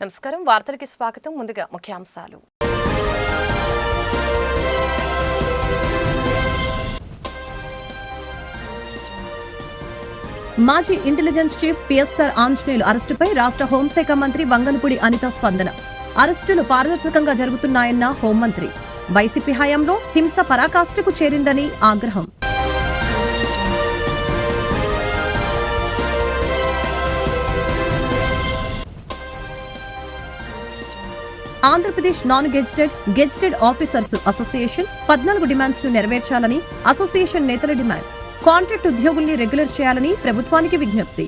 నమస్కారం వార్తలకు స్వాగతం. ముందుగా ముఖ్యాంశాలు. మాజీ ఇంటెలిజెన్స్ చీఫ్ పిఎస్ఆర్ ఆంజనేయులు అరెస్టుపై రాష్ట్ర హోంశాఖ మంత్రి వంగలపూడి అనిత స్పందన. అరెస్టులు పారదర్శకంగా జరుగుతున్నాయన్న హోంమంత్రి. వైసీపీ హయాంలో హింస పరాకాష్ఠకు చేరిందని ఆగ్రహం. Andhra Pradesh non gazetted officers association 14 demands ను నెరవేర్చాలని అసోసియేషన్ నేతల డిమాండ్. కాంట్రాక్ట్ ఉద్యోగుల్ని రెగ్యులర్ చేయాలని ప్రభుత్వానికి విజ్ఞప్తి.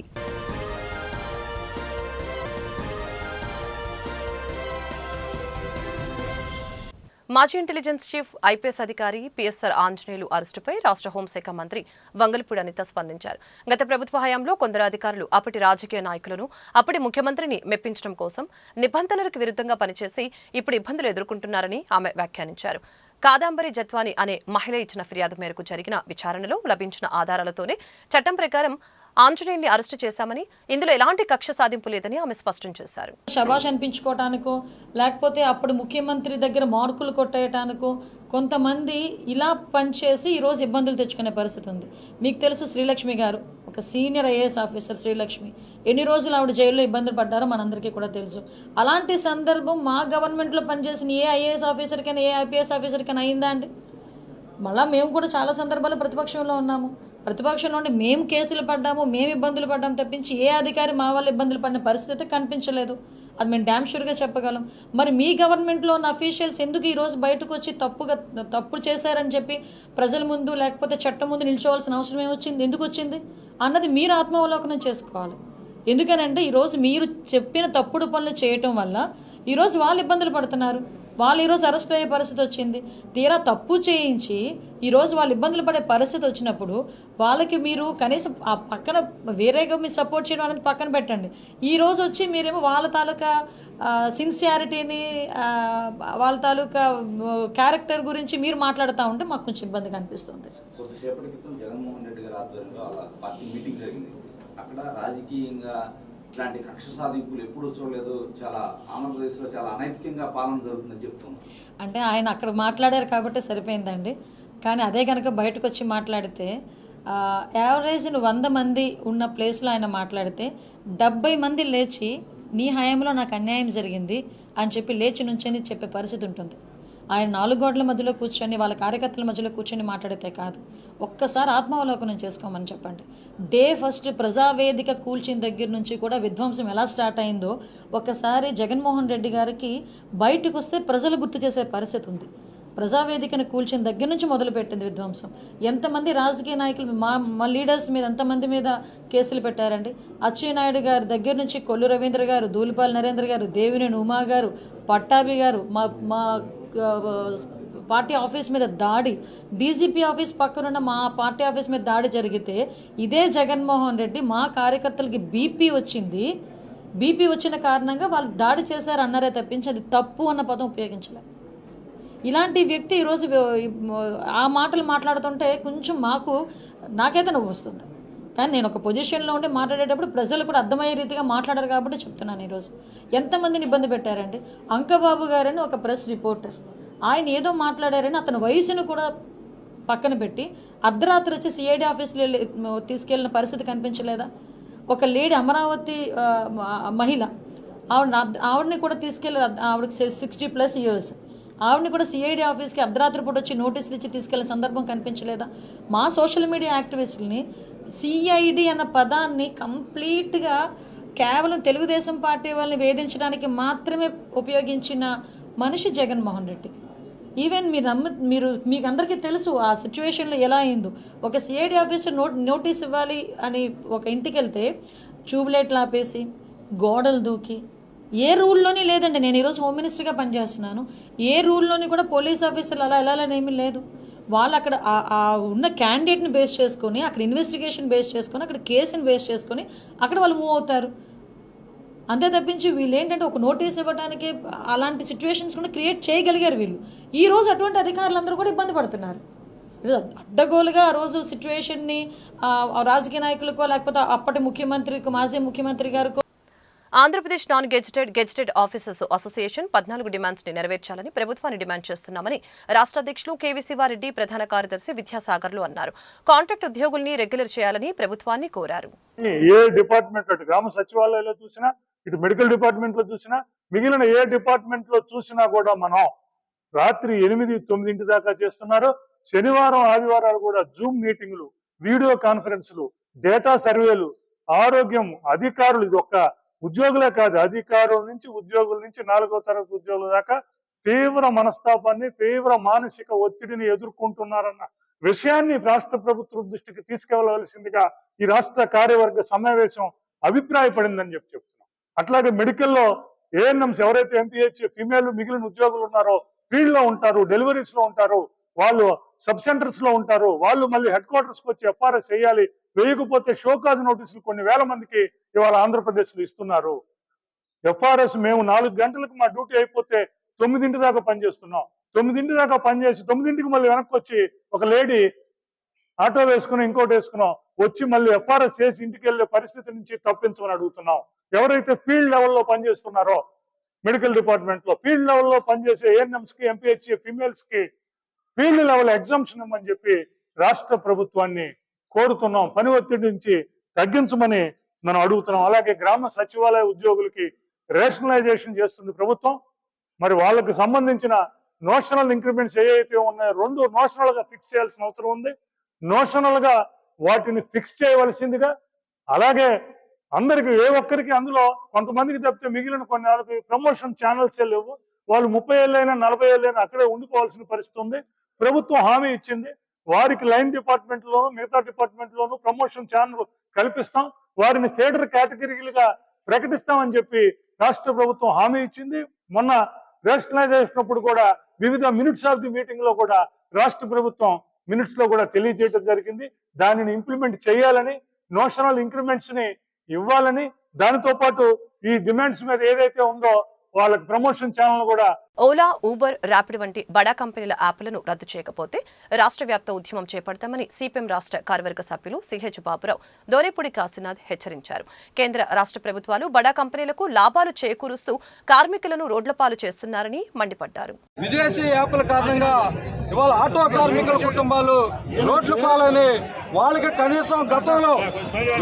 మాజీ ఇంటెలిజెన్స్ చీఫ్ ఐపీఎస్ అధికారి పిఎస్ఆర్ ఆంజనేయులు అరెస్టుపై రాష్ట్ర హోంశాఖ మంత్రి వంగలపూడి అనిత స్పందించారు. గత ప్రభుత్వ హయాంలో కొందరు అధికారులు అప్పటి రాజకీయ నాయకులను, అప్పటి ముఖ్యమంత్రిని మెప్పించడం కోసం నిబంధనలకు విరుద్ధంగా పనిచేసి ఇప్పుడు ఇబ్బందులు ఎదుర్కొంటున్నారని ఆమె వ్యాఖ్యానించారు. కాదాంబరి జత్వాని అనే మహిళ ఇచ్చిన ఫిర్యాదు మేరకు జరిగిన విచారణలో లభించిన ఆధారాలతోనే చట్టం ప్రకారం ఆంజనేయుల్ని అరెస్టు చేశామని, ఇందులో ఎలాంటి కక్ష సాధింపు లేదని ఆమె స్పష్టం చేశారు. శబాష్ అనిపించుకోవటానికో లేకపోతే అప్పుడు ముఖ్యమంత్రి దగ్గర మార్కులు కొట్టేయటానికో కొంతమంది ఇలా పనిచేసి ఈరోజు ఇబ్బందులు తెచ్చుకునే పరిస్థితి ఉంది. మీకు తెలుసు శ్రీలక్ష్మి గారు, ఒక సీనియర్ ఐఏఎస్ ఆఫీసర్ శ్రీలక్ష్మి, ఎన్ని రోజులు ఆవిడ జైల్లో ఇబ్బందులు పడ్డారో మనందరికీ కూడా తెలుసు. అలాంటి సందర్భం మా గవర్నమెంట్లో పనిచేసిన ఏ ఐఏఎస్ ఆఫీసర్కైనా ఏ ఐపీఎస్ ఆఫీసర్కైనా అయిందా అండి? మళ్ళీ మేము కూడా చాలా సందర్భాల్లో ప్రతిపక్షంలో ఉన్నాము. ప్రతిపక్షంలో ఉండి మేము కేసులు పడ్డాము, మేము ఇబ్బందులు పడ్డాము తప్పించి ఏ అధికారి మా వాళ్ళు ఇబ్బందులు పడిన పరిస్థితి కనిపించలేదు. అది మేము డ్యామ్ షూర్గా చెప్పగలం. మరి మీ గవర్నమెంట్లో ఉన్న అఫీషియల్స్ ఎందుకు ఈరోజు బయటకు వచ్చి తప్పు చేశారని చెప్పి ప్రజల ముందు లేకపోతే చట్టం ముందు నిల్చోవాల్సిన అవసరం ఏమొచ్చింది, ఎందుకు వచ్చింది అన్నది మీరు ఆత్మావలోకనం చేసుకోవాలి. ఎందుకనంటే ఈరోజు మీరు చెప్పిన తప్పుడు పనులు చేయటం వల్ల ఈరోజు వాళ్ళు ఇబ్బందులు పడుతున్నారు. వాళ్ళు ఈరోజు అరెస్ట్ అయ్యే పరిస్థితి వచ్చింది. తీరా తప్పు చేయించి ఈరోజు వాళ్ళు ఇబ్బందులు పడే పరిస్థితి వచ్చినప్పుడు వాళ్ళకి మీరు కనీసం ఆ పక్కన వేరేగా మీరు సపోర్ట్ చేయడం అనేది పక్కన పెట్టండి. ఈరోజు వచ్చి మీరేమో వాళ్ళ తాలూకా సిన్సియారిటీని, వాళ్ళ తాలూకా క్యారెక్టర్ గురించి మీరు మాట్లాడుతూ ఉంటే మాకు కొంచెం ఇబ్బందిగా అనిపిస్తుంది. కొద్దిసేపటి క్రితం జగన్మోహన్ రెడ్డి గారి ఆధ్వర్యంలో పార్టీ మీటింగ్ జరిగింది. అక్కడ రాజకీయంగా ఇట్లాంటి కక్ష సాధింపులు ఎప్పుడూ చూడలేదు, చాలా ఆంధ్రప్రదేశ్లో చాలా అనైతికంగా పాలన జరుగుతుందని చెప్తున్నాం. అంటే ఆయన అక్కడ మాట్లాడారు కాబట్టి సరిపోయిందండి. కానీ అదే కనుక బయటకు వచ్చి మాట్లాడితే యావరేజ్ 100 మంది ఉన్న ప్లేస్లో ఆయన మాట్లాడితే 70 మంది లేచి నీ హయాంలో నాకు అన్యాయం జరిగింది అని చెప్పి లేచి నుంచని చెప్పే పరిస్థితి ఉంటుంది. ఆయన 4 గోడల మధ్యలో కూర్చొని వాళ్ళ కార్యకర్తల మధ్యలో కూర్చొని మాట్లాడితే కాదు, ఒక్కసారి ఆత్మావలోకనం చేసుకోమని చెప్పండి. డే ఫస్ట్ ప్రజావేదిక కూల్చిన దగ్గర నుంచి కూడా విధ్వంసం ఎలా స్టార్ట్ అయిందో ఒక్కసారి జగన్మోహన్ రెడ్డి గారికి బయటకు వస్తే ప్రజలు గుర్తు చేసే పరిస్థితి ఉంది. ప్రజావేదికను కూల్చిన దగ్గర నుంచి మొదలుపెట్టింది విధ్వంసం. ఎంతమంది రాజకీయ నాయకులు మా లీడర్స్ మీద ఎంతమంది మీద కేసులు పెట్టారండి. అచ్చెన్నాయుడు గారి దగ్గర నుంచి కొల్లు రవీంద్ర గారు, దూలిపాల్ నరేంద్ర గారు, దేవినేని ఉమా గారు, పట్టాభి గారు, మా పార్టీ ఆఫీస్ మీద దాడి, డీజీపీ ఆఫీస్ పక్కనున్న మా పార్టీ ఆఫీస్ మీద దాడి జరిగితే ఇదే జగన్మోహన్ రెడ్డి మా కార్యకర్తలకి బీపీ వచ్చిన కారణంగా వాళ్ళు దాడి చేశారు అన్నారే తప్పించి అది తప్పు అన్న పదం ఉపయోగించలే. ఇలాంటి వ్యక్తి ఈరోజు ఆ మాటలు మాట్లాడుతుంటే కొంచెం నాకైతే నవ్వు వస్తుంది. కానీ నేను ఒక పొజిషన్లో ఉండి మాట్లాడేటప్పుడు ప్రజలు కూడా అర్థమయ్యే రీతిగా మాట్లాడారు కాబట్టి చెప్తున్నాను. ఈరోజు ఎంతమందిని ఇబ్బంది పెట్టారండి. అంకబాబు గారని ఒక ప్రెస్ రిపోర్టర్, ఆయన ఏదో మాట్లాడారని అతని వయసును కూడా పక్కన పెట్టి అర్ధరాత్రి వచ్చి సిఐడి ఆఫీస్లో తీసుకెళ్ళిన పరిస్థితి కనిపించలేదా? ఒక లేడీ అమరావతి మహిళ, ఆవిడని కూడా తీసుకెళ్ళి, ఆవిడకి 60+ ఇయర్స్, ఆవిడని కూడా సిఐడి ఆఫీస్కి అర్ధరాత్రి పూట వచ్చి నోటీసులు ఇచ్చి తీసుకెళ్ళిన సందర్భం కనిపించలేదా? మా సోషల్ మీడియా యాక్టివిస్టులని సిఐడి అన్న పదాన్ని కంప్లీట్గా కేవలం తెలుగుదేశం పార్టీ వాళ్ళని వేధించడానికి మాత్రమే ఉపయోగించిన మనిషి జగన్మోహన్ రెడ్డి. ఈవెన్ మీకు అందరికీ తెలుసు ఆ సిచ్యువేషన్లో ఎలా అయిందో. ఒక సిఐడి ఆఫీసర్ నోటీస్ ఇవ్వాలి అని ఒక ఇంటికి వెళ్తే ట్యూబ్లైట్లు ఆపేసి, గోడలు దూకి, ఏ రూల్లోని లేదండి. నేను ఈరోజు హోమ్ మినిస్టర్గా పనిచేస్తున్నాను. ఏ రూల్లోని కూడా పోలీస్ ఆఫీసర్లు అలా వెళ్ళాలనేమీ లేదు. వాళ్ళు అక్కడ ఉన్న క్యాండిడేట్ని బేస్ చేసుకొని, అక్కడ ఇన్వెస్టిగేషన్ బేస్ చేసుకొని, అక్కడ కేసుని బేస్ చేసుకొని అక్కడ వాళ్ళు మూవ్ అవుతారు. అంతే తప్పించి వీళ్ళు ఏంటంటే ఒక నోటీస్ ఇవ్వడానికి అలాంటి సిచ్యువేషన్స్ కూడా క్రియేట్ చేయగలిగారు వీళ్ళు. ఈరోజు అటువంటి అధికారులందరూ కూడా ఇబ్బంది పడుతున్నారు. అడ్డగోలుగా ఆ రోజు సిచ్యువేషన్ని రాజకీయ నాయకులకో లేకపోతే అప్పటి ముఖ్యమంత్రికి, మాజీ ముఖ్యమంత్రి గారికో Andhra Pradesh non gazetted officers association 14 demands ని నెరవేర్చాలని ప్రభుత్వాన్ని డిమాండ్ చేస్తున్నామని రాష్ట్ర అధ్యక్షులు కేవీ శివారెడ్డి, ప్రధాన కార్యదర్శి విద్యాసాగర్లు అన్నారు. కాంట్రాక్ట్ ఉద్యోగుల్ని రెగ్యులర్ చేయాలని ప్రభుత్వాన్ని కోరారు. ఏ డిపార్ట్మెంట్ అటు గ్రామ సచివాలయంలో చూసినా, ఇటు మెడికల్ డిపార్ట్మెంట్ లో చూసినా, మిగిలిన ఏ డిపార్ట్మెంట్ లో చూసినా కూడా మనం రాత్రి 8-9 దాకా చేస్తున్నారు. శనివారం ఆదివారాలు కూడా జూమ్ మీటింగ్లు, వీడియో కాన్ఫరెన్స్లు, డేటా సర్వేలు, ఆరోగ్యం అధికారులు, ఇది ఒక్క ఉద్యోగులే కాదు, అధికారుల నుంచి ఉద్యోగుల నుంచి 4వ తరగతి ఉద్యోగుల దాకా తీవ్ర మనస్తాపాన్ని, తీవ్ర మానసిక ఒత్తిడిని ఎదుర్కొంటున్నారన్న విషయాన్ని రాష్ట్ర ప్రభుత్వం దృష్టికి తీసుకెళ్లవలసిందిగా ఈ రాష్ట్ర కార్యవర్గ సమావేశం అభిప్రాయపడిందని చెప్తున్నాం. అట్లాగే మెడికల్లో ఏఎన్ఎంస్ ఎవరైతే ఎంపీహెచ్ ఫీమేల్ మిగిలిన ఉద్యోగులు ఉన్నారో ఫీల్డ్ లో ఉంటారు, డెలివరీస్ లో ఉంటారు, వాళ్ళు సబ్ సెంటర్స్ లో ఉంటారు, వాళ్ళు మళ్ళీ హెడ్ క్వార్టర్స్ కి వచ్చి ఎఫ్ఆర్ఎస్ వేయాలి. వేయకపోతే షోకాజ్ నోటీసులు కొన్ని వేల మందికి ఇవాళ ఆంధ్రప్రదేశ్ లో ఇస్తున్నారు. ఎఫ్ఆర్ఎస్ మేము 4 గంటలకు మా డ్యూటీ అయిపోతే 9 దాకా పనిచేస్తున్నాం. 9 దాకా పనిచేసి 9కి మళ్ళీ వెనక్కి వచ్చి ఒక లేడీ ఆటో వేసుకుని ఇంకోటి వేసుకున్నాం వచ్చి మళ్ళీ ఎఫ్ఆర్ఎస్ వేసి ఇంటికి వెళ్ళే పరిస్థితి నుంచి తప్పించమని అడుగుతున్నాం. ఎవరైతే ఫీల్డ్ లెవెల్లో పనిచేస్తున్నారో మెడికల్ డిపార్ట్మెంట్ లో ఫీల్డ్ లెవెల్లో పనిచేసే ఏఎన్ఎంస్ కి, ఎంపీహెచ్ ఫీమేల్స్ కి ఫీల్డ్ లెవెల్ ఎగ్జామ్షన్ ఇవ్వమని చెప్పి రాష్ట్ర ప్రభుత్వాన్ని కోరుతున్నాం. పని ఒత్తిడి నుంచి తగ్గించమని మనం అడుగుతున్నాం. అలాగే గ్రామ సచివాలయ ఉద్యోగులకి రేషనలైజేషన్ చేస్తుంది ప్రభుత్వం. మరి వాళ్ళకి సంబంధించిన నోషనల్ ఇంక్రిమెంట్స్ ఏవైతే ఉన్నాయో 2 నోషనల్ గా ఫిక్స్ చేయాల్సిన అవసరం ఉంది. నోషనల్ గా వాటిని ఫిక్స్ చేయవలసిందిగా, అలాగే అందరికి ఏ ఒక్కరికి అందులో కొంతమందికి తప్పితే మిగిలిన కొన్ని వాళ్ళకి ప్రమోషన్ ఛానల్స్ లేవు. వాళ్ళు 30 ఏళ్ళైనా 40 ఏళ్ళైనా అక్కడే ఉండిపోవాల్సిన పరిస్థితి ఉంది. ప్రభుత్వం హామీ ఇచ్చింది, వారికి లైన్ డిపార్ట్మెంట్ లోను మిగతా డిపార్ట్మెంట్ లోను ప్రమోషన్ ఛానల్ కల్పిస్తాం, వారిని ఫేడర్ కేటగిరీలుగా ప్రకటిస్తామని చెప్పి రాష్ట్ర ప్రభుత్వం హామీ ఇచ్చింది. మొన్న రేషనలైజేషన్ అప్పుడు కూడా వివిధ మినిట్స్ ఆఫ్ ది మీటింగ్ లో కూడా రాష్ట్ర ప్రభుత్వం మినిట్స్ లో కూడా తెలియజేయడం జరిగింది. దానిని ఇంప్లిమెంట్ చేయాలని, నోషనల్ ఇంక్రిమెంట్స్ ని ఇవ్వాలని, దానితో పాటు ఈ డిమాండ్స్ మీద ఏదైతే ఉందో వాళ్ళకి ప్రమోషన్ ఛానల్ కూడా ఓలా, ఊబర్, ర్యాపిడ్ వంటి బడా కంపెనీల యాప్లను రద్దు చేయకపోతే రాష్ట్ర వ్యాప్త ఉద్యమం చేపడతామని సిపిఎం రాష్ట్ర కార్యవర్గ సభ్యులు సిహెచ్ బాబురావు, దోరేపూడి కాశీనాథ్ హెచ్చరించారు. కేంద్ర రాష్ట్ర ప్రభుత్వాలు బడా కంపెనీలకు లాభాలు చేకూరుస్తూ కార్మికులను రోడ్లపాలు చేస్తున్నారని మండిపడ్డారు. విదేశీ యాప్ల కారణంగా ఇవాళ ఆటో కార్మికుల కుటుంబాలు రోడ్ల పాలని, వాళ్ళకి కనీసం గతంలో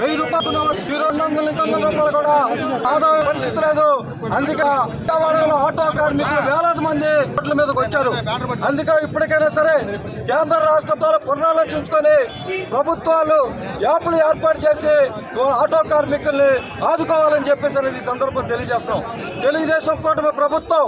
1000 రూపాయలు 200 రూపాయలు కూడా ఆదాయ పరిస్థితి లేదు. అందుకే ఆటో కార్మికులు వేలాది మంది రోడ్ల మీదకి వచ్చారు. అందుకే ఇప్పటికైనా సరే కేంద్ర రాష్ట్రంతో పునరాలోచించుకొని ప్రభుత్వాలు యాప్లు ఏర్పాటు చేసి ఆటో కార్మికుల్ని ఆదుకోవాలని చెప్పేసి ఈ సందర్భం తెలియజేస్తాం. తెలుగుదేశం కూటమి ప్రభుత్వం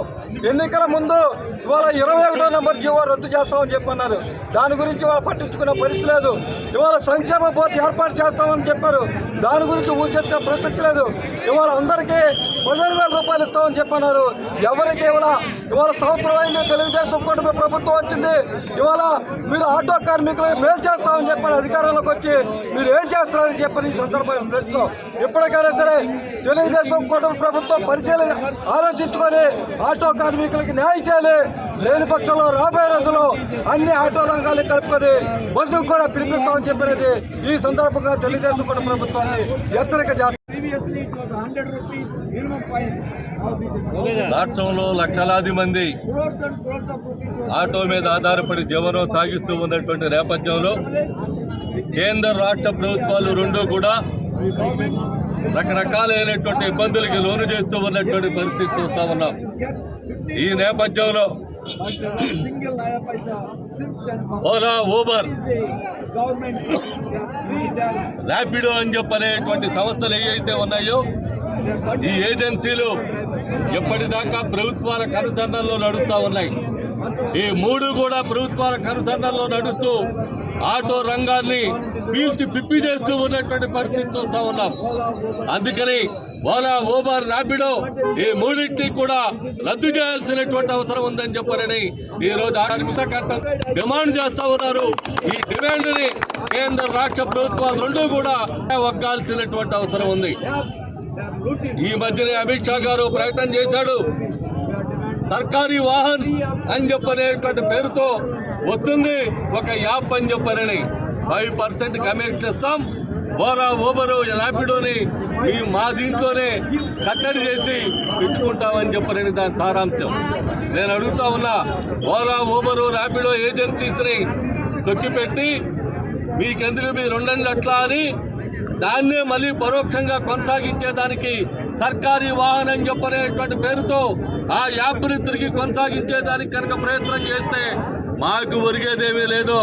ఎన్నికల ముందు ఇవాళ 21వ నెంబర్ జీవో రద్దు చేస్తామని చెప్పన్నారు. దాని గురించి వాళ్ళు పట్టించుకునే పరిస్థితి లేదు. ఇవాళ సంక్షేమ బోర్డు ఏర్పాటు చేస్తామని చెప్పారు. దాని గురించి ఊచెత్తే ప్రసక్తి లేదు. ఇవాళ అందరికీ 15,000 రూపాయలు ఇస్తామని చెప్పన్నారు. ఎవరికి ఇవాళ సంవత్సరం అయింది తెలుగుదేశం కూటమి ప్రభుత్వం వచ్చింది. ఇవాళ మీరు ఆటో కార్మికులు మేలు చేస్తామని చెప్పారు. అధికారంలోకి వచ్చి మీరు ఏం చేస్తారని చెప్పని ఈ సందర్భంగా ప్రశ్న ఎప్పటికైనా సరే తెలుగుదేశం కూటమి ప్రభుత్వం ఆలోచించుకొని ఆటో కార్మికులకి న్యాయం చేయాలి. లేని పక్షంలో రాబోయే రోజుల్లో అన్ని ఆటో రంగాలు కలుపుకొని బంధువు కూడా పిలిపిస్తామని చెప్పినది ఈ సందర్భంగా తెలుగుదేశం కూటమి ప్రభుత్వాన్ని హెచ్చరిక చేస్తారు. రాష్ట్రంలో లక్షలాది మంది ఆటో మీద ఆధారపడి జీవనం సాగిస్తూ ఉన్నటువంటి నేపథ్యంలో కేంద్ర రాష్ట్ర ప్రభుత్వాలు రెండూ కూడా రకరకాలైనటువంటి ఇబ్బందులకి లోను చేస్తూ ఉన్నటువంటి పరిస్థితి చూస్తా ఉన్నాం. ఈ నేపథ్యంలో ఓలా, ఊబర్, ర్యాపిడో అని చెప్పనేటువంటి సంస్థలు ఏవైతే ఉన్నాయో ఈ ఏజెన్సీలు ఎప్పటిదాకా ప్రభుత్వాల కనుసన్నల్లో నడుస్తూ ఉన్నాయి. ఈ 3 కూడా ప్రభుత్వాల కనుసన్నల్లో నడుస్తూ ఆటో రంగాన్ని పీల్చి పిప్పి చేస్తూ ఉన్నటువంటి పరిస్థితి చూస్తూ ఉన్నాం. అందుకని ఓలా, ఊబర్, ర్యాపిడో ఈ 3టిని కూడా రద్దు చేయాల్సినటువంటి అవసరం ఉందని చెప్పారని ఈ రోజు డిమాండ్ చేస్తా ఉన్నారు. ఈ డిమాండ్ ని కేంద్ర రాష్ట్ర ప్రభుత్వాలు రెండూ కూడా వగ్గాల్సినటువంటి అవసరం ఉంది. ఈ మధ్యనే అమిత్ షా గారు ప్రకటన చేశాడు, సర్కారీ వాహన్ అని చెప్పనేటువంటి పేరుతో వస్తుంది ఒక యాప్ అని చెప్పారని. 5% కమిషన్ ఇస్తాం, ఓలా ఊబరు ర్యాపిడోని మా దీంట్లోనే కట్టడి చేసి పెట్టుకుంటామని చెప్పలేని దాని సారాంశం. నేను అడుగుతా ఉన్నా, ఓలా ఊబరు ర్యాపిడో ఏజెన్సీస్ని తొక్కిపెట్టి మీకెందుకు మీరు ఉండండి అట్లా అని దాన్నే మళ్ళీ పరోక్షంగా కొనసాగించేదానికి సర్కారీ వాహనం చెప్పనేటువంటి పేరుతో ఆ యాప్ని తిరిగి కొనసాగించేదానికి కనుక ప్రయత్నం చేస్తే మాకు ఒరిగేదేమీ లేదు.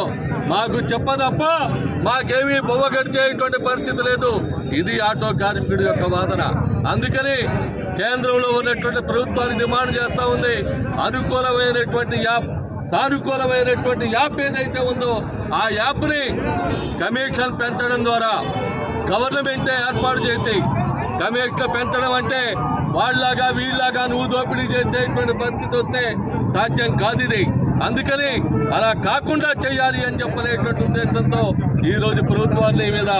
మాకు చెప్పదప్ప మాకేమీ బొవ్వ గడిచేటువంటి పరిస్థితి లేదు. ఇది ఆటో కార్మికుడి యొక్క వాదన. అందుకని కేంద్రంలో ఉన్నటువంటి ప్రభుత్వాన్ని డిమాండ్ చేస్తూ ఉంది, సానుకూలమైనటువంటి యాప్ ఏదైతే ఉందో ఆ యాప్ని కమిషన్ పెంచడం ద్వారా గవర్నమెంటే ఏర్పాటు చేసి, కమిషన్ పెంచడం అంటే వాళ్ళలాగా వీళ్ళలాగా నువ్వు దోపిడీ చేసేటువంటి పరిస్థితి వస్తే సాధ్యం కాదు ఇది. అందుకని అలా కాకుండా చేయాలి అని చెప్పనేటువంటి ఉద్దేశంతో ఈరోజు ప్రభుత్వాన్ని మీద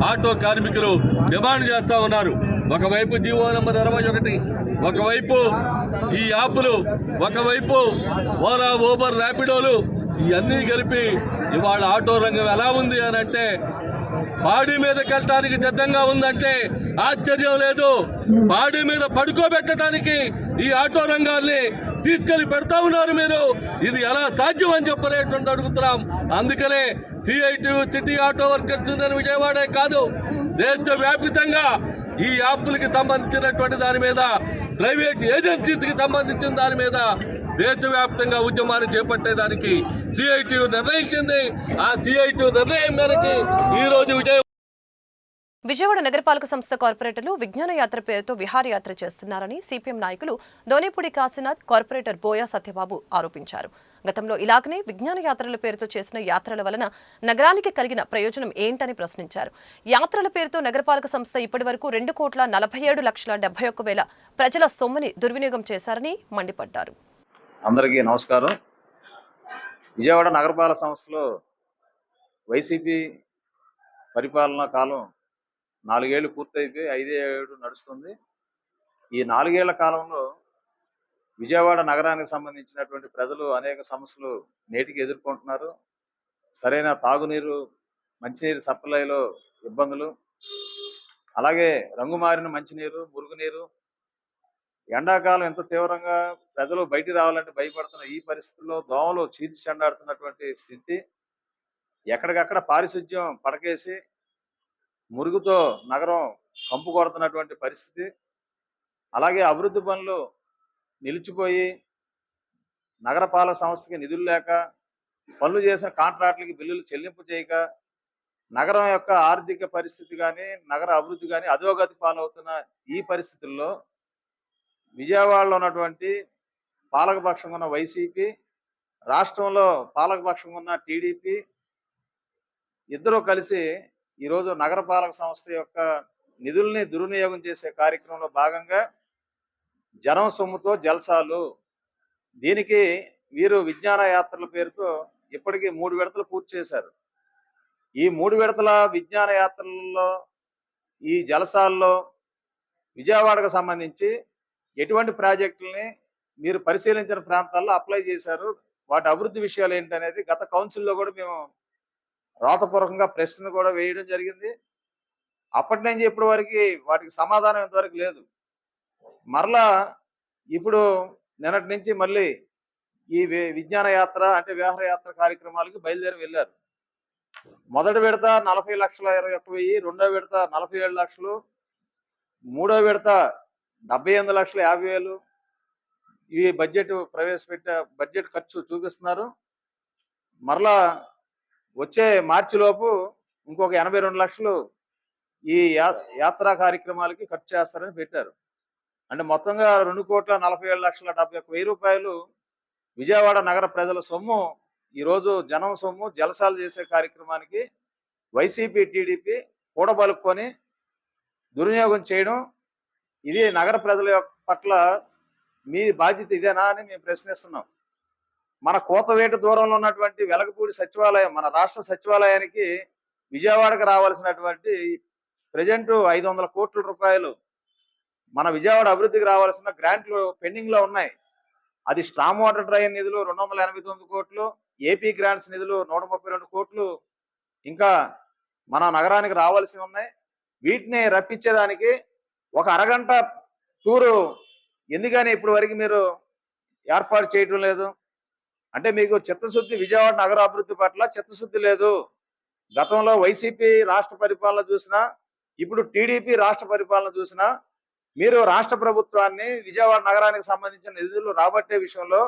ఆటో కార్మికులు డిమాండ్ చేస్తూ ఉన్నారు. ఒకవైపు జీవో నంబర్ 21, ఒకవైపు ఈ యాప్లు, ఒకవైపు ఓలా ఊబర్ ర్యాపిడోలు, ఇవన్నీ కలిపి ఇవాళ ఆటో రంగం ఎలా ఉంది అని అంటే బాడీ మీదకి వెళ్ళటానికి సిద్ధంగా ఉందంటే ఆశ్చర్యం లేదు. బాడీ మీద పడుకోబెట్టడానికి ఈ ఆటో రంగాల్ని తీసుకెళ్లి పెడతా ఉన్నారు మీరు. ఇది ఎలా సాధ్యం అని చెప్పలేటువంటి అడుగుతున్నాం. అందుకనే CITU city auto workers union విజయవాడే కాదు, దేశవ్యాప్తంగా ఈ యాప్లకి సంబంధించినటువంటి దాని మీద, ప్రైవేట్ ఏజెన్సీస్కి సంబంధించిన దాని మీద దేశవ్యాప్తంగా ఉద్యమాన్ని చేపట్టేదానికి CITU నిర్ణయించింది. ఆ CITU నిర్ణయం మేరకు ఈరోజు విజయవాడ నగరపాలక సంస్థ కార్పొరేటర్లు విజ్ఞాన యాత్ర పేరుతో విహారయాత్ర చేస్తున్నారని సిపిఎం నాయకులు దోనేపూడి కాశీనాథ్, కార్పొరేటర్ బోయా సత్యబాబు ఆరోపించారు. గతంలో ఇలాగనే విజ్ఞాన యాత్రల పేరుతో చేసిన యాత్రల వలన నగరానికి కలిగిన ప్రయోజనం ఏంటని ప్రశ్నించారు. యాత్రల పేరుతో నగరపాలక సంస్థ ఇప్పటివరకు 2,47,71,000 ప్రజల సొమ్ముని దుర్వినియోగం చేశారని మండిపడ్డారు. అందరికీ నమస్కారం. విజయవాడ నగరపాలక సంస్థలో వైసీపీ పరిపాలనా కాలం 4 ఏళ్లు పూర్తయిపోయి 5వ ఏడు నడుస్తుంది. ఈ 4 ఏళ్ల కాలంలో విజయవాడ నగరానికి సంబంధించినటువంటి ప్రజలు అనేక సమస్యలు నేటికి ఎదుర్కొంటున్నారు. సరైన తాగునీరు, మంచినీరు సప్లైలో ఇబ్బందులు, అలాగే రంగుమారిన మంచినీరు, మురుగునీరు, ఎండాకాలం ఎంత తీవ్రంగా ప్రజలు బయటికి రావాలంటే భయపడుతున్న ఈ పరిస్థితుల్లో దోమలు చీల్చి చెండాడుతున్నటువంటి స్థితి, ఎక్కడికక్కడ పారిశుధ్యం పడకేసి మురుగుతో నగరం కంపు కొడుతున్నటువంటి పరిస్థితి, అలాగే అభివృద్ధి పనులు నిలిచిపోయి నగరపాలక సంస్థకి నిధులు లేక, పనులు చేసిన కాంట్రాక్టులకి బిల్లులు చెల్లింపు చేయక, నగరం యొక్క ఆర్థిక పరిస్థితి కానీ, నగర అభివృద్ధి కానీ అధోగతి పాలవుతున్న ఈ పరిస్థితుల్లో విజయవాడలో ఉన్నటువంటి పాలకపక్షంగా ఉన్న వైసీపీ, రాష్ట్రంలో పాలకపక్షంగా ఉన్న టీడీపీ ఇద్దరూ కలిసి ఈరోజు నగరపాలక సంస్థ యొక్క నిధుల్ని దుర్వినియోగం చేసే కార్యక్రమంలో భాగంగా జనం సొమ్ముతో జల్సాలు, దీనికి వీరు విజ్ఞాన యాత్రల పేరుతో ఇప్పటికీ 3 విడతలు పూర్తి చేశారు. ఈ 3 విడతల విజ్ఞాన యాత్రలలో, ఈ జలసాల్లో విజయవాడకు సంబంధించి ఎటువంటి ప్రాజెక్టుల్ని మీరు పరిశీలించిన ప్రాంతాల్లో అప్లై చేశారు, వాటి అభివృద్ధి విషయాలు ఏంటనేది గత కౌన్సిల్లో కూడా మేము రాతపూర్వకంగా ప్రశ్నలు కూడా వేయడం జరిగింది. అప్పటి నుంచి ఇప్పటి వరకు వాటికి సమాధానం ఇంతవరకు లేదు. మరలా ఇప్పుడు నిన్నటి నుంచి మళ్ళీ ఈ విజ్ఞాన యాత్ర అంటే విహారయాత్ర కార్యక్రమాలకి బయలుదేరి వెళ్ళారు. మొదటి విడత 40,21,000, రెండో విడత 47 లక్షలు, మూడో విడత 78,50,000 ఈ బడ్జెట్ ప్రవేశపెట్టే బడ్జెట్ ఖర్చు చూపిస్తున్నారు. మరలా వచ్చే మార్చి లోపు ఇంకొక 82 లక్షలు ఈ యాత్రా కార్యక్రమాలకి ఖర్చు చేస్తారని పెట్టారు. అంటే మొత్తంగా 2,47,71,000 రూపాయలు విజయవాడ నగర ప్రజల సొమ్ము ఈరోజు జనం సొమ్ము జలసాలు చేసే కార్యక్రమానికి వైసీపీ, టీడీపీ కూడబలుక్కొని దుర్వినియోగం చేయడం, ఇది నగర ప్రజల పట్ల మీ బాధ్యత ఇదేనా అని మేము ప్రశ్నిస్తున్నాం. మన కోతవేటు దూరంలో ఉన్నటువంటి వెలగపూడి సచివాలయం, మన రాష్ట్ర సచివాలయానికి విజయవాడకు రావాల్సినటువంటి ప్రజెంట్ 500 కోట్ల రూపాయలు మన విజయవాడ అభివృద్ధికి రావాల్సిన గ్రాంట్లు పెండింగ్ లో ఉన్నాయి. అది స్ట్రామ్ వాటర్ డ్రైన్ నిధులు 289 కోట్లు, ఏపీ గ్రాంట్స్ నిధులు 132 కోట్లు, ఇంకా మన నగరానికి రావాల్సి ఉన్నాయి. వీటిని రప్పించేదానికి ఒక అరగంట టూరు ఎందుకని ఇప్పటి వరకు మీరు ఏర్పాటు చేయటం లేదు? అంటే మీకు చిత్తశుద్ధి, విజయవాడ నగర అభివృద్ధి పట్ల చిత్తశుద్ధి లేదు. గతంలో వైసీపీ రాష్ట్ర పరిపాలన చూసినా, ఇప్పుడు టీడీపీ రాష్ట్ర పరిపాలన చూసినా, మీరు రాష్ట్ర ప్రభుత్వాన్ని విజయవాడ నగరానికి సంబంధించిన నిధులు రాబట్టే విషయంలో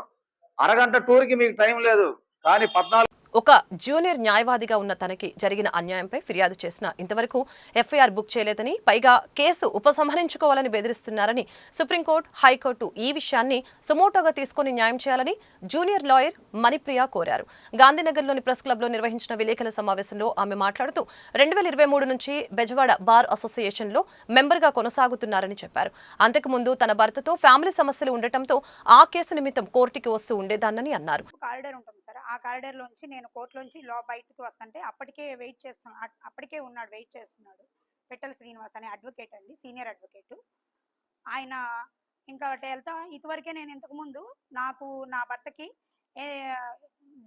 అరగంట టూర్కి మీకు టైం లేదు. కానీ 14 ఒక జూనియర్ న్యాయవాదిగా ఉన్న తనకి జరిగిన అన్యాయంపై ఫిర్యాదు చేసిన ఇంతవరకు ఎఫ్ఐఆర్ బుక్ చేయలేదని, పైగా కేసు ఉపసంహరించుకోవాలని బెదిరిస్తున్నారని సుప్రీంకోర్టు, హైకోర్టు ఈ విషయాన్ని సుమోటోగా తీసుకుని న్యాయం చేయాలని జూనియర్ లాయర్ మణిప్రియ కోరారు. గాంధీనగర్లోని ప్రెస్ క్లబ్లో నిర్వహించిన విలేకరుల సమావేశంలో ఆమె మాట్లాడుతూ 2023 నుంచి బెజవాడ బార్ అసోసియేషన్లో మెంబర్గా కొనసాగుతున్నారని చెప్పారు. అంతకుముందు తన భర్తతో ఫ్యామిలీ సమస్యలు ఉండటంతో ఆ కేసు నిమిత్తం కోర్టుకి వస్తూ ఉండేదాన్నని అన్నారు. కారిడార్ ఉంటుంది సార్, ఆ కారిడార్ లోంచి నేను కోర్టులోంచి బయటకు వస్తుంటే అప్పటికే వెయిట్ చేస్తున్నాడు పెట్టెల శ్రీనివాస్ అనే అడ్వకేట్ అండి, సీనియర్ అడ్వకేట్. ఆయన ఇంకా వెళ్తా ఇదివరకే నేను ఇంతకుముందు నాకు నా భర్తకి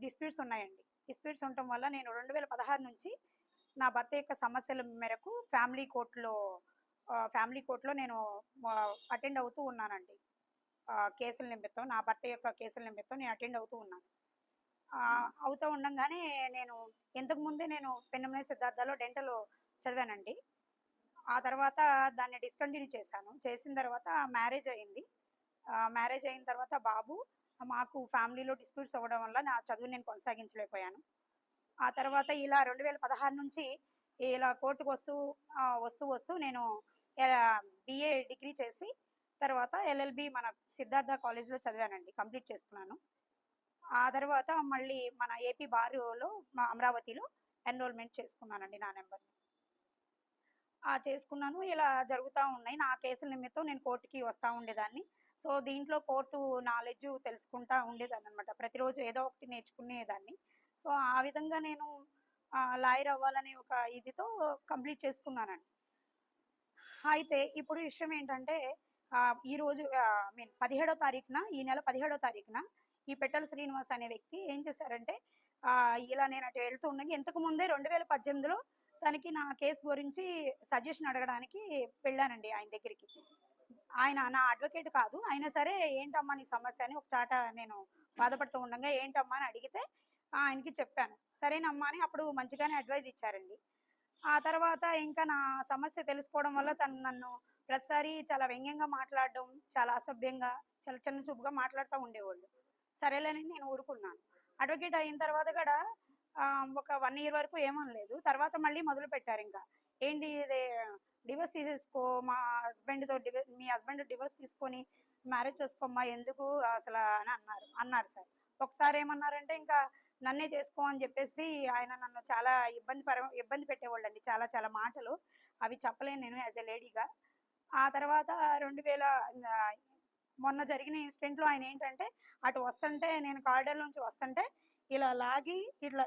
డిస్ప్యూట్స్ ఉన్నాయండి. డిస్ప్యూట్స్ ఉండటం వల్ల నేను 2016 నుంచి నా భర్త యొక్క సమస్యల మేరకు ఫ్యామిలీ కోర్టులో నేను అటెండ్ అవుతూ ఉన్నానండి. కేసుల నిమిత్తం, నా భర్త యొక్క కేసుల నిమిత్తం నేను అటెండ్ అవుతూ ఉన్నాను. అవుతూ ఉండగానే నేను ఇంతకుముందే నేను పెన్నమనేని సిద్ధార్థలో డెంటల్ చదివానండి. ఆ తర్వాత దాన్ని డిస్కంటిన్యూ చేసిన తర్వాత మ్యారేజ్ అయింది. మ్యారేజ్ అయిన తర్వాత బాబు, మాకు ఫ్యామిలీలో డిస్ప్యూట్స్ అవ్వడం వల్ల నా చదువు నేను కొనసాగించలేకపోయాను. ఆ తర్వాత ఇలా 2016 నుంచి ఇలా కోర్టుకు వస్తూ నేను BA డిగ్రీ చేసి తర్వాత LLB మన సిద్ధార్థ కాలేజ్లో చదివానండి, కంప్లీట్ చేసుకున్నాను. ఆ తర్వాత మళ్ళీ మన ఏపీ బారులో అమరావతిలో ఎన్రోల్మెంట్ చేసుకున్నానండి నా నెంబర్ని. చేసుకున్నాను. ఇలా జరుగుతూ ఉన్నాయి. నా కేసుల నిమిత్తం నేను కోర్టుకి వస్తూ ఉండేదాన్ని. సో దీంట్లో కోర్టు నాలెడ్జ్ తెలుసుకుంటా ఉండేదాన్ని అనమాట. ప్రతిరోజు ఏదో ఒకటి నేర్చుకునేదాన్ని. సో ఆ విధంగా నేను లాయర్ అవ్వాలనే ఒక ఇదితో కంప్లీట్ చేసుకున్నానండి. అయితే ఇప్పుడు విషయం ఏంటంటే ఈరోజు 17వ తారీఖున, ఈ నెల 17వ తారీఖున ఈ పెట్టెల శ్రీనివాస్ అనే వ్యక్తి ఏం చేశారంటే, ఇలా నేను అటు వెళ్తూ ఉండగా ఇంతకు ముందే 2018లో తనకి నా కేసు గురించి సజెషన్ అడగడానికి వెళ్ళానండి ఆయన దగ్గరికి. ఆయన నా అడ్వకేట్ కాదు, అయినా సరే ఏంటమ్మా నీ సమస్య అని ఒక చాట నేను బాధపడుతూ ఉండగా ఏంటమ్మా అని అడిగితే ఆయనకి చెప్పాను. సరేనమ్మా అని అప్పుడు మంచిగానే అడ్వైజ్ ఇచ్చారండి. ఆ తర్వాత ఇంకా నా సమస్య తెలుసుకోవడం వల్ల తను నన్ను ప్రతిసారి చాలా వ్యంగ్యంగా మాట్లాడడం, చాలా అసభ్యంగా, చాలా చిన్న చూపుగా మాట్లాడుతూ ఉండేవాళ్ళు. సరేలేని నేను ఊరుకున్నాను. అడ్వకేట్ అయిన తర్వాత కూడా ఒక 1 year వరకు ఏమనలేదు. తర్వాత మళ్ళీ మొదలు పెట్టారు. ఇంకా ఏంటి ఇది, డివోర్స్ తీసేసుకో, మీ హస్బెండ్ డివోర్స్ తీసుకొని మ్యారేజ్ చేసుకోమ్మా, ఎందుకు అసలు అని అన్నారు సార్. ఒకసారి ఏమన్నారంటే ఇంకా నన్నే చేసుకో అని చెప్పేసి ఆయన నన్ను చాలా ఇబ్బంది పెట్టేవాళ్ళండి. చాలా చాలా మాటలు, అవి చెప్పలేను నేను యాజ్ ఎ లేడీగా. ఆ తర్వాత మొన్న జరిగిన ఇన్సిడెంట్లో ఆయన ఏంటంటే, అటు వస్తుంటే నేను కారిడార్ నుంచి వస్తుంటే ఇలా లాగి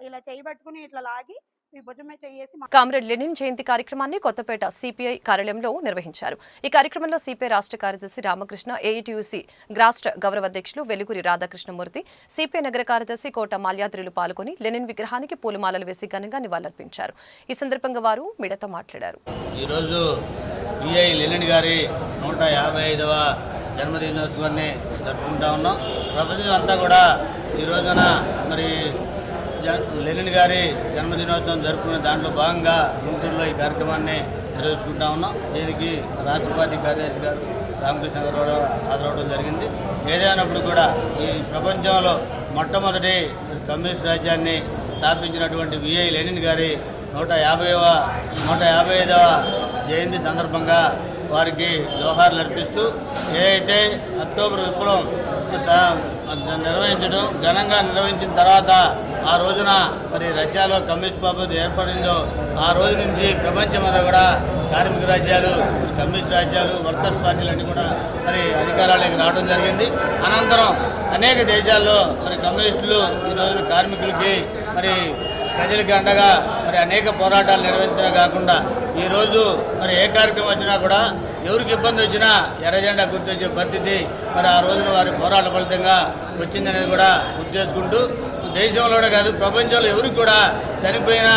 ఇలా చేయబట్టుకుని ఇట్లా లాగి ఈ భుజమే చేసి. కామ్రేడ్ లెనిన్ జయంతి కార్యక్రమాన్ని కొత్తపేట సిపిఐ కార్యాలయంలో నిర్వహించారు. ఈ కార్యక్రమంలో సిపిఐ రాష్ట్ర కార్యదర్శి రామకృష్ణ, ఏఐటియుసి రాష్ట్ర గౌరవ అధ్యక్షులు వెలుగురి రాధాకృష్ణమూర్తి, సిపిఐ నగర కార్యదర్శి కోట మాల్యాద్రులు పాల్గొని లెనిన్ విగ్రహానికి పూలమాలలు వేసి ఘనంగా నివాళులర్పించారు. ఈ సందర్భంగా వారు మీడియాతో మాట్లాడారు. ఈరోజు పిఐ లెనిన్ గారి 155వ జన్మదినోత్సవాన్ని జరుపుకుంటా ఉన్నాం. ప్రపంచం అంతా కూడా ఈ రోజున మరి లెనిన్ గారి జన్మదినోత్సవం జరుపుకునే దాంట్లో భాగంగా గుంటూరులో ఈ కార్యక్రమాన్ని నిర్వహించుకుంటా ఉన్నాం. దీనికి రాష్ట్ర పార్టీ కార్యదర్శి గారు రామకృష్ణ గారు కూడా హాజరవడం జరిగింది. ఏదైనప్పుడు కూడా ఈ ప్రపంచంలో మొట్టమొదటి కమ్యూనిస్ట్ రాజ్యాన్ని స్థాపించినటువంటి పిఐ లెనిన్ గారి 155వ జయంతి సందర్భంగా వారికి జోహార్లు అర్పిస్తూ, ఏదైతే అక్టోబర్ విప్లవం ఘనంగా నిర్వహించిన తర్వాత ఆ రోజున మరి రష్యాలో కమ్యూనిస్ట్ ప్రభుత్వం ఏర్పడిందో ఆ రోజు నుంచి ప్రపంచమంతా కూడా కార్మిక రాజ్యాలు, కమ్యూనిస్ట్ రాజ్యాలు, వర్కర్స్ పార్టీలన్నీ కూడా మరి అధికారాలకు రావడం జరిగింది. అనంతరం అనేక దేశాల్లో మరి కమ్యూనిస్టులు ఈ రోజున కార్మికులకి మరి ప్రజలకి అండగా మరి అనేక పోరాటాలు నిర్వహించడమే కాకుండా ఈరోజు మరి ఏ కార్యక్రమం వచ్చినా కూడా ఎవరికి ఇబ్బంది వచ్చినా ఎర్ర జెండా గుర్తొచ్చే పరిస్థితి మరి ఆ రోజున వారి పోరాట ఫలితంగా వచ్చిందనేది కూడా గుర్తు చేసుకుంటూ, దేశంలోనే కాదు ప్రపంచంలో ఎవరికి కూడా చనిపోయినా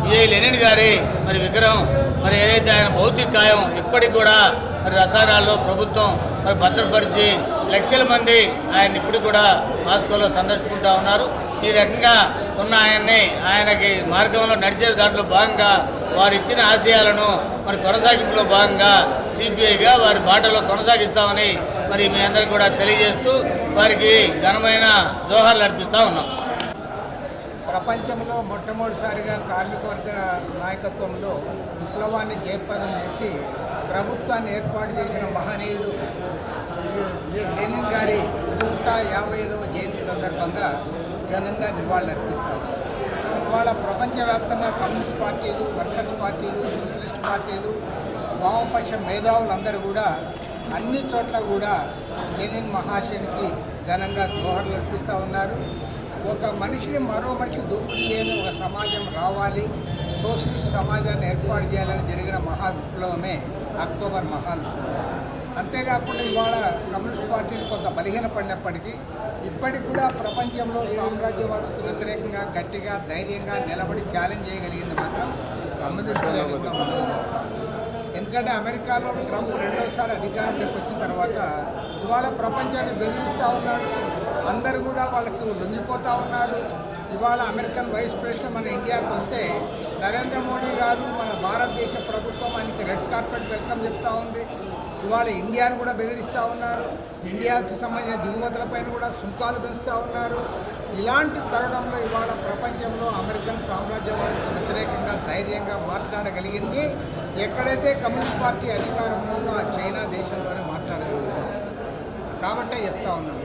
విజయ్ లెనిన్ గారి మరి విగ్రహం మరి ఏదైతే ఆయన భౌతిక కాయం ఇప్పటికి కూడా మరి రసాయనాల్లో ప్రభుత్వం మరి భద్రపరిచి లక్షల మంది ఆయన ఇప్పటికి కూడా మాస్కోలో సందర్శించుకుంటా ఉన్నారు. ఈ రకంగా ఉన్న ఆయనకి మార్గంలో నడిచే దాంట్లో భాగంగా వారు ఇచ్చిన ఆశయాలను మరి కొనసాగింపులో భాగంగా సిపిఐగా వారి బాటలో కొనసాగిస్తామని మరి మీ అందరికీ కూడా తెలియజేస్తూ వారికి ఘనమైన జోహార్లు అర్పిస్తూ ఉన్నాం. ప్రపంచంలో మొట్టమొదటిసారిగా కార్మిక వర్గ నాయకత్వంలో విప్లవాన్ని జయప్రదం చేసి ప్రభుత్వాన్ని ఏర్పాటు చేసిన మహనీయుడు లెనిన్ గారి 155వ జయంతి సందర్భంగా ఘనంగా నివాళులర్పిస్తాం. ఇవాళ ప్రపంచవ్యాప్తంగా కమ్యూనిస్ట్ పార్టీలు, వర్కర్స్ పార్టీలు, సోషలిస్ట్ పార్టీలు, వామపక్ష మేధావులందరూ కూడా అన్ని చోట్ల కూడా లెనిన్ మహాశయునికి ఘనంగా జోహార్లు అర్పిస్తూ ఉన్నారు. ఒక మనిషిని మరో మనిషి దోపిడీ చేయని ఒక సమాజం రావాలి, సోషలిస్ట్ సమాజాన్ని ఏర్పాటు చేయాలని జరిగిన మహా విప్లవమే అక్టోబర్ మహా విప్లవం. అంతేకాకుండా ఇవాళ కమ్యూనిస్ట్ పార్టీలు కొంత బలహీనపడినప్పటికీ ఇప్పటికి కూడా ప్రపంచంలో సామ్రాజ్యవాదులకు వ్యతిరేకంగా గట్టిగా ధైర్యంగా నిలబడి ఛాలెంజ్ చేయగలిగింది మాత్రం కమ్యూనిస్టులు అని కూడా మనవి చేస్తాం. ఎందుకంటే అమెరికాలో ట్రంప్ రెండోసారి అధికారంలోకి వచ్చిన తర్వాత ఇవాళ ప్రపంచాన్ని బెదిరిస్తూ ఉన్నాడు. అందరూ కూడా వాళ్ళకి లొంగిపోతూ ఉన్నారు. ఇవాళ అమెరికన్ వైస్ ప్రెసిడెంట్ మన ఇండియాకు వస్తే నరేంద్ర మోడీ గారు మన భారతదేశ ప్రభుత్వం ఆయనకి రెడ్ కార్పెట్ వెల్కమ్ చెప్తూ ఉంది. ఇవాళ ఇండియాను కూడా బెదిరిస్తూ ఉన్నారు. ఇండియాకి సంబంధించిన దిగుమతులపైన కూడా సుంకాలు పెంచుతూ ఉన్నారు. ఇలాంటి తరుణంలో ఇవాళ ప్రపంచంలో అమెరికన్ సామ్రాజ్యవాదానికి వ్యతిరేకంగా ధైర్యంగా మాట్లాడగలిగింది ఎక్కడైతే కమ్యూనిస్ట్ పార్టీ అధికారంలో ఉందో ఆ చైనా దేశంలోనే మాట్లాడగలుగుతూ ఉన్నారు. కాబట్టే చెప్తా ఉన్నాం,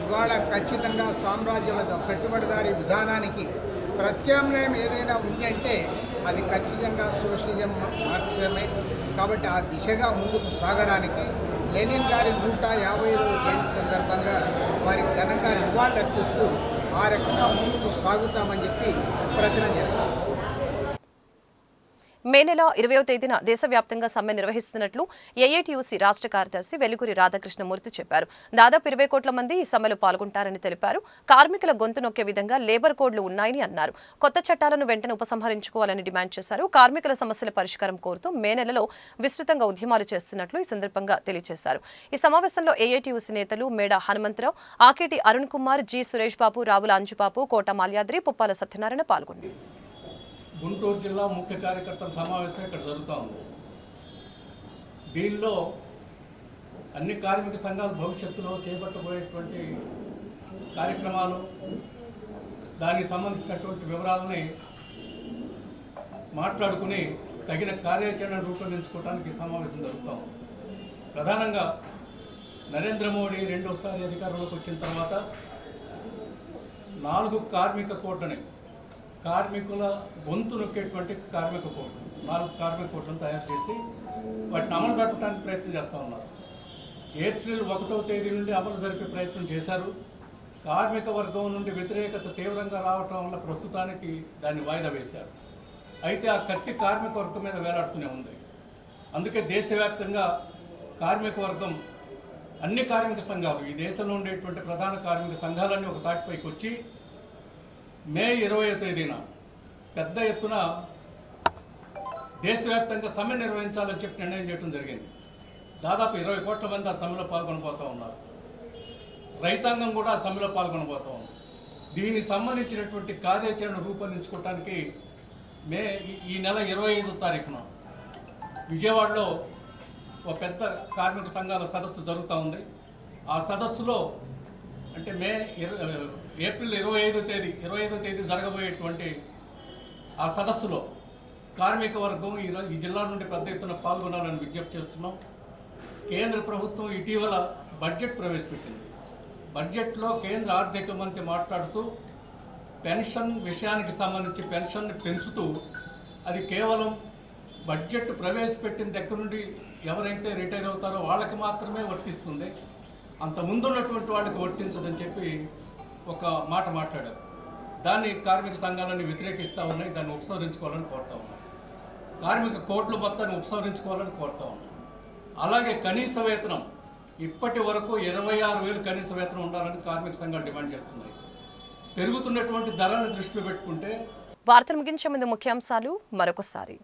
ఇవాళ ఖచ్చితంగా సామ్రాజ్యవాద పెట్టుబడిదారీ విధానానికి ప్రత్యామ్నాయం ఏదైనా ఉంది అంటే అది ఖచ్చితంగా సోషలిజం, మార్క్సిజమే. కాబట్టి ఆ దిశగా ముందుకు సాగడానికి లెనిన్ గారి 155వ జయంతి సందర్భంగా వారికి ఘనంగా నివాళులర్పిస్తూ ఆ రకంగా ముందుకు సాగుతామని చెప్పి ప్రతిజ్ఞ చేస్తాం. మే నెల 20వ తేదీన దేశవ్యాప్తంగా సమ్మె నిర్వహిస్తున్నట్లు ఏఐటీయూసీ రాష్ట్ర కార్యదర్శి వెలుగురి రాధాకృష్ణమూర్తి చెప్పారు. దాదాపు 20 కోట్ల మంది ఈ సమ్మెలో పాల్గొంటారని తెలిపారు. కార్మికుల గొంతు నొక్కే విధంగా లేబర్ కోడ్లు ఉన్నాయని అన్నారు. కొత్త చట్టాలను వెంటనే ఉపసంహరించుకోవాలని డిమాండ్ చేశారు. కార్మికుల సమస్యల పరిష్కారం కోరుతూ మే నెలలో విస్తృతంగా ఉద్యమాలు చేస్తున్నట్లు ఈ సందర్భంగా తెలియజేశారు. ఈ సమావేశంలో ఏఐటీయూసీ నేతలు మేడ హనుమంతరావు, ఆకేటి అరుణ్ కుమార్, జి సురేష్ బాబు, రావుల అంజుబాబు, కోట మాల్యాద్రి, పుప్పాల సత్యనారాయణ పాల్గొన్నారు. గుంటూరు జిల్లా ముఖ్య కార్యకర్తల సమావేశం ఇక్కడ జరుగుతూ ఉంది. దీనిలో అన్ని కార్మిక సంఘాలు భవిష్యత్తులో చేపట్టబోయేటువంటి కార్యక్రమాలు, దానికి సంబంధించినటువంటి వివరాలని మాట్లాడుకుని తగిన కార్యాచరణ రూపొందించుకోవడానికి సమావేశం జరుగుతూ ఉంది. ప్రధానంగా నరేంద్ర మోడీ రెండోసారి అధికారంలోకి వచ్చిన తర్వాత 4 కార్మిక కోడ్లని, కార్మికుల గొంతు నొక్కేటువంటి కార్మిక కోడ్, 4 కార్మిక కోడ్లను తయారు చేసి వాటిని అమలు జరపడానికి ప్రయత్నం చేస్తూ ఉన్నారు. ఏప్రిల్ 1వ తేదీ నుండి అమలు జరిపే ప్రయత్నం చేశారు. కార్మిక వర్గం నుండి వ్యతిరేకత తీవ్రంగా రావటం వల్ల ప్రస్తుతానికి దాన్ని వాయిదా వేశారు. అయితే ఆ కత్తి కార్మిక వర్గం మీద వేలాడుతూనే ఉంది. అందుకే దేశవ్యాప్తంగా కార్మిక వర్గం, అన్ని కార్మిక సంఘాలు, ఈ దేశంలో ఉండేటువంటి ప్రధాన కార్మిక సంఘాలన్నీ ఒక తాటిపైకి వచ్చి మే 20వ తేదీన పెద్ద ఎత్తున దేశవ్యాప్తంగా సమ్మె నిర్వహించాలని చెప్పి నిర్ణయం చేయడం జరిగింది. దాదాపు 20 కోట్ల మంది ఆ సమ్మెలో పాల్గొనబోతూ ఉన్నారు. రైతాంగం కూడా ఆ సమ్మెలో పాల్గొనబోతూ ఉంది. దీనికి సంబంధించినటువంటి కార్యాచరణ రూపొందించుకోవడానికి ఈ నెల 25వ తారీఖున విజయవాడలో ఒక పెద్ద కార్మిక సంఘాల సదస్సు జరుగుతూ ఉంది. ఆ సదస్సులో అంటే ఏప్రిల్ 25వ తేదీ జరగబోయేటువంటి ఆ సదస్సులో కార్మిక వర్గం ఈ జిల్లా నుండి పెద్ద ఎత్తున పాల్గొనాలని విజ్ఞప్తి చేస్తున్నాం. కేంద్ర ప్రభుత్వం ఇటీవల బడ్జెట్ ప్రవేశపెట్టింది. బడ్జెట్లో కేంద్ర ఆర్థిక మంత్రి మాట్లాడుతూ పెన్షన్ విషయానికి సంబంధించి పెన్షన్ని పెంచుతూ అది కేవలం బడ్జెట్ ప్రవేశపెట్టిన దగ్గర నుండి ఎవరైతే రిటైర్ అవుతారో వాళ్ళకి మాత్రమే వర్తిస్తుంది, అంత ముందున్నటువంటి వాళ్ళకి వర్తించదని చెప్పి ఒక మాట మాట్లాడారు. దాన్ని కార్మిక సంఘాలన్నీ వ్యతిరేకిస్తూ ఉన్నాయి. దాన్ని ఉపసంహరించుకోవాలని కోరుతా ఉన్నాయి. కార్మిక కోడ్లు మొత్తాన్ని ఉపసంహరించుకోవాలని కోరుతా ఉన్నాయి. అలాగే కనీస వేతనం ఇప్పటి వరకు 26,000 కనీస వేతనం ఉండాలని కార్మిక సంఘాలు డిమాండ్ చేస్తున్నాయి. పెరుగుతున్నటువంటి ధరలను దృష్టిలో పెట్టుకుంటే వార్తలు ముగించే ముందు ముఖ్యాంశాలు మరొకసారి.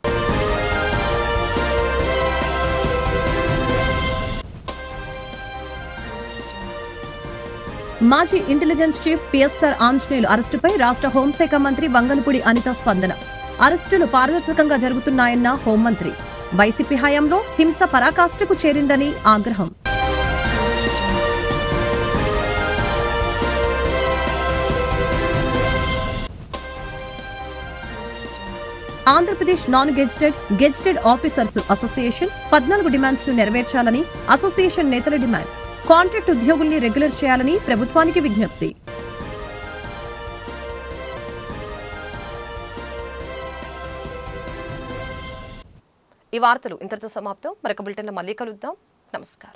మాజీ ఇంటెలిజెన్స్ చీఫ్ పిఎస్ఆర్ ఆంజనేయులు అరెస్టుపై రాష్ట్ర హోంశాఖ మంత్రి వంగలపూడి అనిత స్పందన. అరెస్టులు పారదర్శకంగా జరుగుతున్నాయన్న హోంమంత్రి. వైసీపీ హయాంలో హింస పరాకాష్ఠకు చేరిందని ఆగ్రహం. Andhra Pradesh non gazetted officers association 14 demands ను నెరవేర్చాలని అసోసియేషన్ నేతల డిమాండ్. కాంట్రాక్ట్ ఉద్యోగుల్ని రెగ్యులర్ చేయాలని ప్రభుత్వానికి విజ్ఞప్తి. ఈ వార్తలు ఇంతటితో సమాప్తం. మరొక బులెటిన్లో మళ్ళీ కలుద్దాం. నమస్కారం.